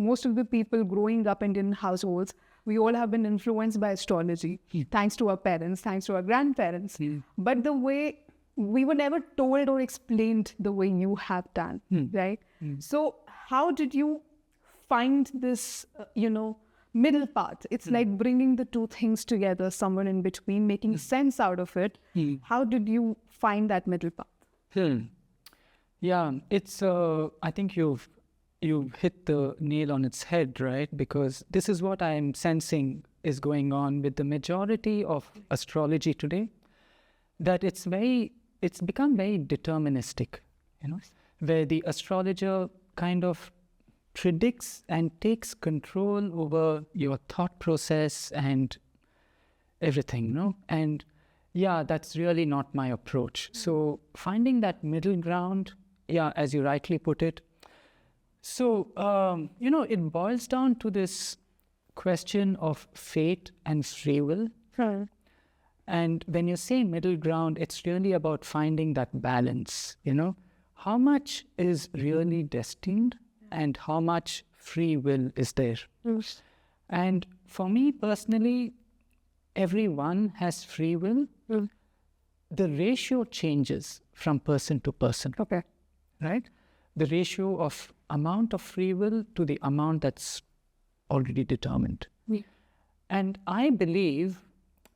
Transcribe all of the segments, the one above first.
most of the people growing up in Indian households, we all have been influenced by astrology, thanks to our parents, thanks to our grandparents. But the way we were never told or explained the way you have done, right? So how did you find this, middle path? It's like bringing the two things together, somewhere in between, making sense out of it. How did you find that middle path? Yeah, it's, I think you've hit the nail on its head, right? Because this is what I'm sensing is going on with the majority of astrology today, that it's become very deterministic, where the astrologer kind of predicts and takes control over your thought process and everything, And yeah, that's really not my approach. So finding that middle ground, yeah, as you rightly put it. So, it boils down to this question of fate and free will. And when you say middle ground, it's really about finding that balance, How much is really destined and how much free will is there? And for me personally, everyone has free will. The ratio changes from person to person. Okay. Right? The ratio of amount of free will to the amount that's already determined. And I believe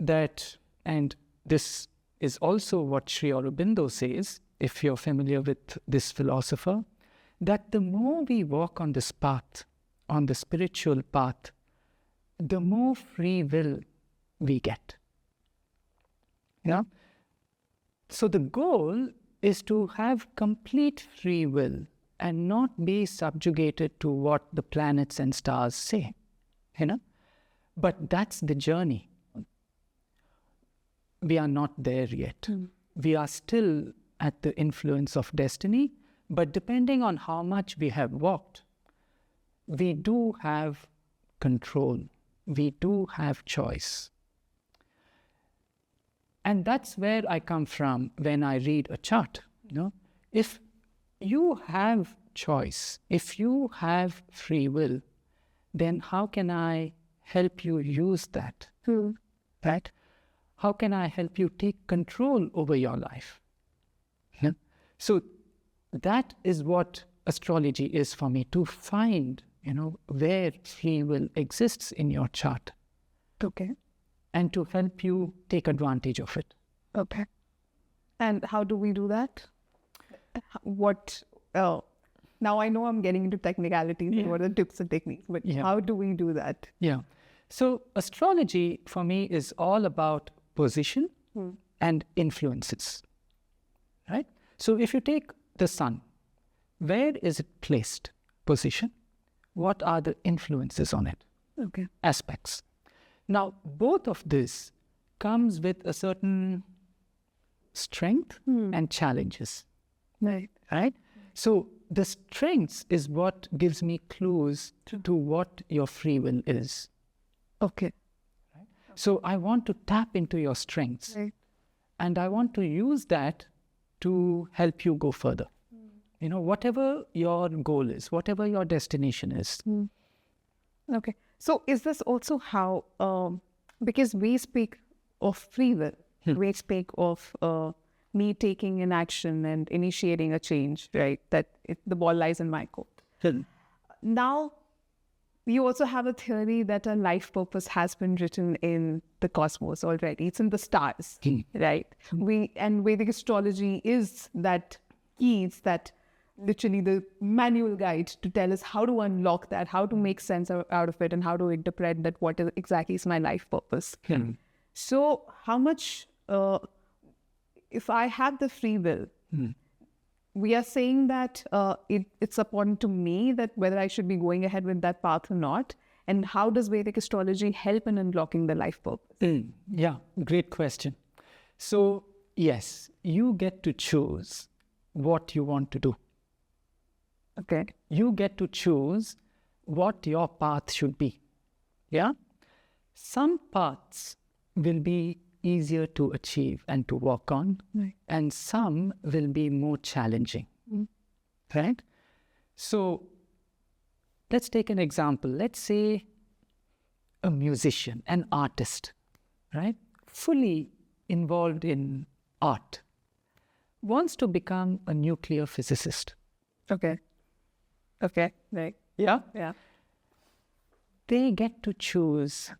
that, and this is also what Sri Aurobindo says, if you're familiar with this philosopher, that the more we walk on this path, on the spiritual path, the more free will we get. Yeah? So the goal is to have complete free will and not be subjugated to what the planets and stars say, But that's the journey. We are not there yet. We are still at the influence of destiny, but depending on how much we have walked, we do have control. We do have choice. And that's where I come from when I read a chart. If you have choice, if you have free will, then how can I help you use that? Right? How can I help you take control over your life? So that is what astrology is for me, to find, where free will exists in your chart. Okay. And to help you take advantage of it. Okay. And how do we do that? Now I know I'm getting into technicalities and what are the tips and techniques, but how do we do that? Yeah. So astrology for me is all about position and influences, right? So if you take the sun, where is it placed? Position. What are the influences on it? Okay. Aspects. Now, both of this comes with a certain strength and challenges. Right. Right? So the strengths is what gives me clues to what your free will is. Okay. Right? So I want to tap into your strengths. Right. And I want to use that to help you go further. Whatever your goal is, whatever your destination is. Okay. So is this also how, because we speak of free will, we speak of me taking an action and initiating a change, right? That the ball lies in my court. Now, you also have a theory that a life purpose has been written in the cosmos already. It's in the stars, right? And Vedic astrology is that keys, that literally the manual guide to tell us how to unlock that, how to make sense out of it, and how to interpret that what exactly is my life purpose. So how much, if I have the free will, we are saying that it's upon to me that whether I should be going ahead with that path or not. And how does Vedic astrology help in unlocking the life purpose? Yeah, great question. So yes, you get to choose what you want to do. Okay. You get to choose what your path should be. Yeah? Some paths will be easier to achieve and to walk on, and some will be more challenging. Right? So let's take an example. Let's say a musician, an artist, right? Fully involved in art, wants to become a nuclear physicist. Okay. Right. Yeah? Yeah. They get to choose,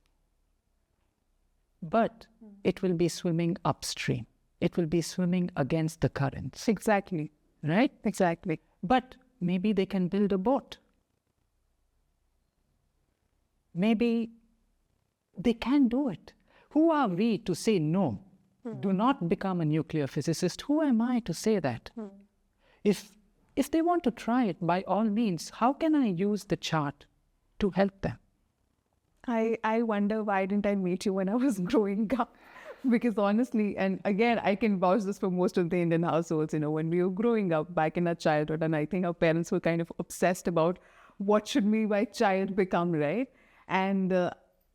but it will be swimming upstream. It will be swimming against the currents, Exactly. right? Exactly. But maybe they can build a boat. Maybe they can do it. Who are we to say no? Do not become a nuclear physicist. Who am I to say that? If they want to try it, by all means, how can I use the chart to help them? I wonder why didn't I meet you when I was growing up? Because honestly, and again, I can vouch this for most of the Indian households, when we were growing up back in our childhood, and I think our parents were kind of obsessed about what should my child become, right? And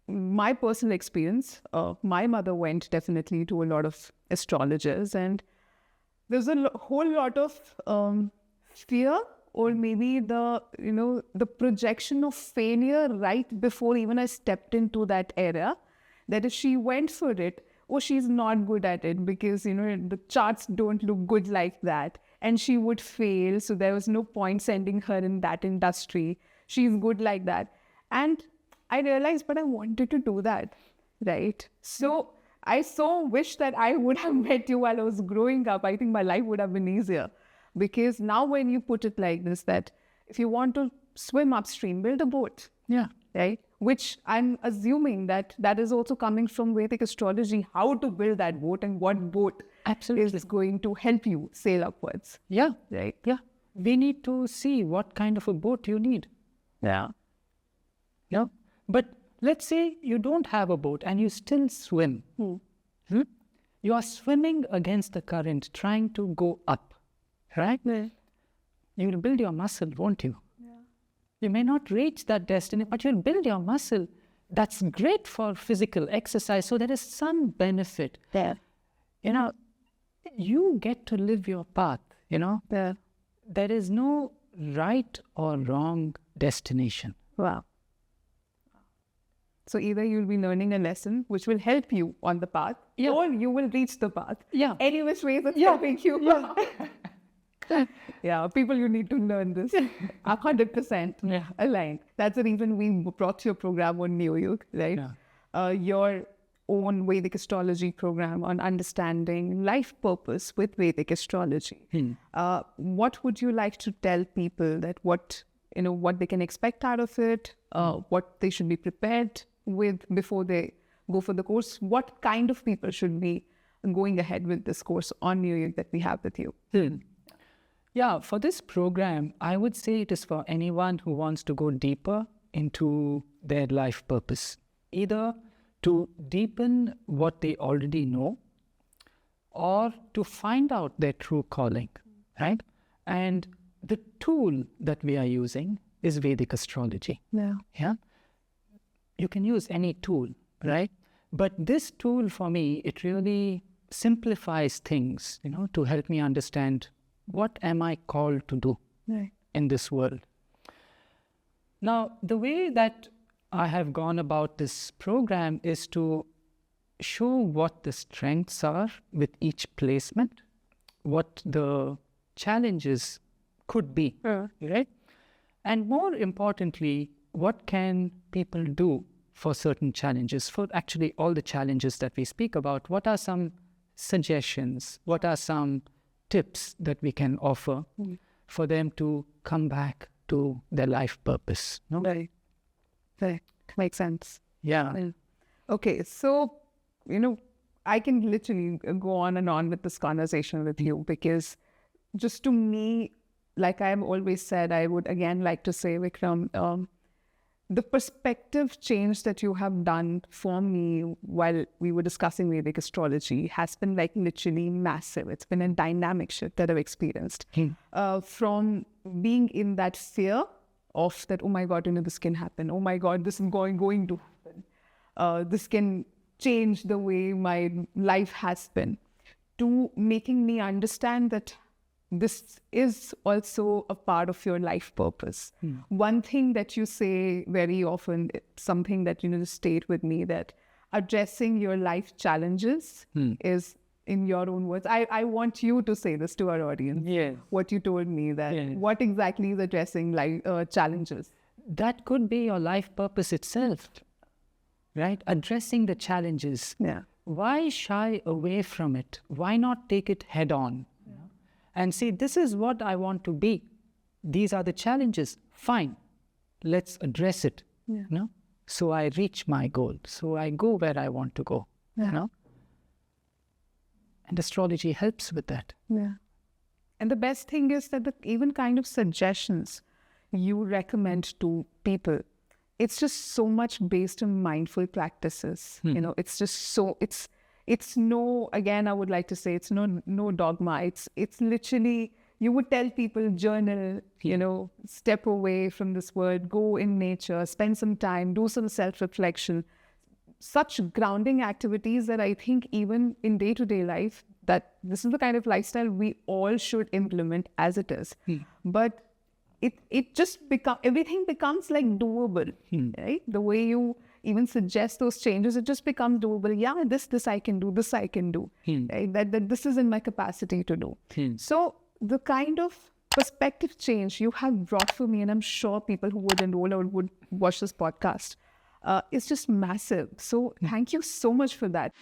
my personal experience, my mother went definitely to a lot of astrologers, and there's a whole lot of fear, or maybe the projection of failure right before even I stepped into that area, that if she went for it, she's not good at it because the charts don't look good like that, and she would fail, so there was no point sending her in that industry. She's good like that. And I realized, but I wanted to do that, right? So I so wish that I would have met you while I was growing up. I think my life would have been easier. Because now when you put it like this, that if you want to swim upstream, build a boat. Yeah. Right? Which I'm assuming that is also coming from Vedic astrology, how to build that boat and what boat Absolutely. is going to help you sail upwards. Yeah. Right? Yeah. We need to see what kind of a boat you need. Yeah. Yeah. But let's say you don't have a boat and you still swim. You are swimming against the current, trying to go up, right? Yeah. You will build your muscle, won't you? Yeah. You may not reach that destiny, but you'll build your muscle. That's great for physical exercise. So there is some benefit there. You get to live your path, Yeah. There is no right or wrong destination. Wow. So either you'll be learning a lesson which will help you on the path, or you will reach the path. Yeah. Any which way it's helping you. Yeah. Yeah, people, you need to learn this. 100% aligned. That's the reason we brought your program on NeoYug, right? Yeah. Your own Vedic astrology program on understanding life purpose with Vedic astrology. What would you like to tell people that what they can expect out of it, what they should be prepared with before they go for the course? What kind of people should be going ahead with this course on NeoYug that we have with you? Yeah, for this program, I would say it is for anyone who wants to go deeper into their life purpose, either to deepen what they already know or to find out their true calling, right? And the tool that we are using is Vedic astrology. Yeah. You can use any tool, right? But this tool for me, it really simplifies things, to help me understand what am I called to do in this world. Now, the way that I have gone about this program is to show what the strengths are with each placement, what the challenges could be, right? And more importantly, what can people do for certain challenges, for actually all the challenges that we speak about? What are some suggestions? What are some tips that we can offer for them to come back to their life purpose? No? Right. Makes sense. Yeah. Okay, so, I can literally go on and on with this conversation with you, because just to me, like I've always said, I would again like to say, Vikram, the perspective change that you have done for me while we were discussing Vedic astrology has been like literally massive. It's been a dynamic shift that I've experienced. From being in that fear of that, oh my God, this can happen. Oh my God, this is going to happen. This can change the way my life has been, to making me understand that this is also a part of your life purpose. One thing that you say very often, something that, just state with me, that addressing your life challenges is, in your own words, I want you to say this to our audience. Yes. What you told me, that Yes. what exactly is addressing life challenges? That could be your life purpose itself, right? Addressing the challenges. Yeah. Why shy away from it? Why not take it head on? And say, this is what I want to be. These are the challenges. Fine. Let's address it. Yeah. So I reach my goal. So I go where I want to go. Yeah. And astrology helps with that. Yeah. And the best thing is that the even kind of suggestions you recommend to people, it's just so much based on mindful practices. It's just so, it's no, again, I would like to say, it's no dogma. It's literally, you would tell people, journal, step away from this world, go in nature, spend some time, do some self-reflection. Such grounding activities that I think even in day-to-day life, that this is the kind of lifestyle we all should implement as it is. But it just everything becomes like doable, right? The way you even suggest those changes, it just becomes doable. Yeah, this I can do, this I can do, right? That this is in my capacity to do. So the kind of perspective change you have brought for me, and I'm sure people who would enroll or would watch this podcast, is just massive. So thank you so much for that.